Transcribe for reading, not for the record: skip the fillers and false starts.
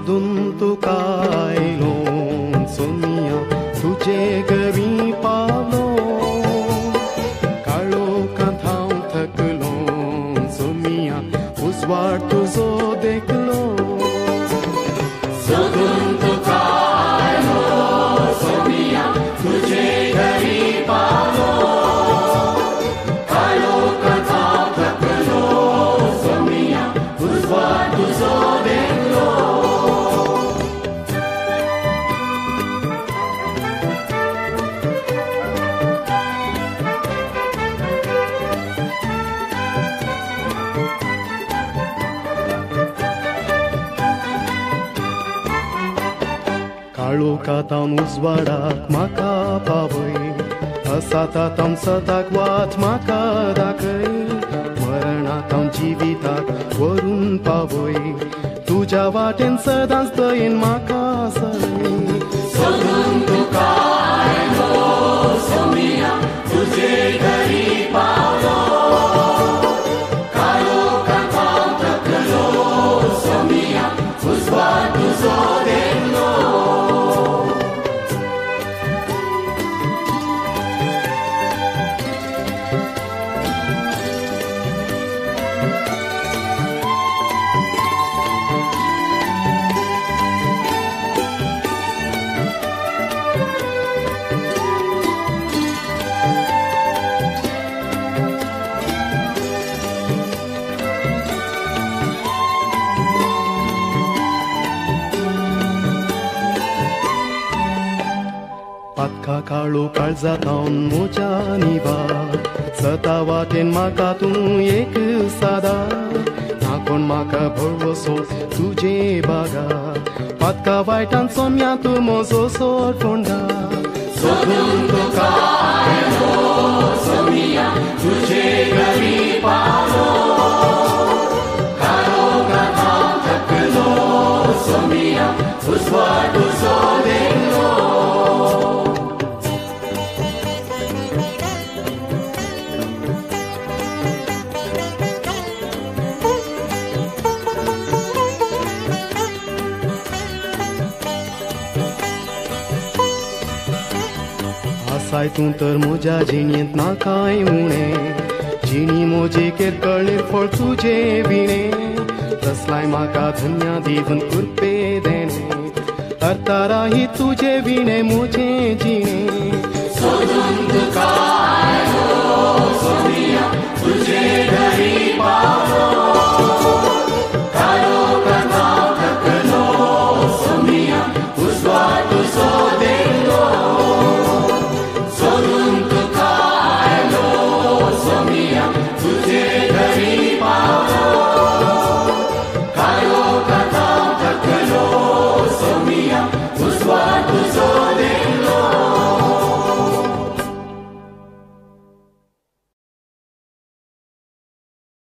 शोधून तुका आयलो सोनिया तुजे घरी पावलो काळोखांत हांव थकलो सोनिया उजवाड तुजो देखलो सोदून तुका आयलो सोनिया तुजे घरी पावलो काळोखांत हांव थकलो सोनिया उजवाड तुजो देखलो काळोखांत उजवाडाक म्हाका पावय असांत सदांच वाट म्हाका दाखय मरणांत जिविताक व्हरून पावय तुज्या वाटेन सदांच दयेन म्हाका सलय सोदून तुका आयलो सोनिया तुजे घरी पावलो काळोखांत हांव थकलो सोनिया उजवाड तुजो देखलो पातका काळो काळजातावन म्हज्या निवा सदा वाटेन म्हाका तूं एक सादा ना कोण म्हाका भरवसो तुजे बागा पातका वायटान सोम्या तूं म्हजो सोड फोंडा सोदून तुका आयलो सोनिया तुजे घरी पावलो काळोखांत हांव थकलो सोनिया उजवाड तुजो देखलो आसाय तूं तर म्हज्या जिणेंत ना कांय उणें जिणी म्हजी केरकळीर फळ तुजे विणे तसलाय म्हाका धन्या दिवन कृपे देणे अर्तारा ही तुजे विणे म्हजे जिणे सोदून तुका आयलो सोनिया तुजे घरी पावलो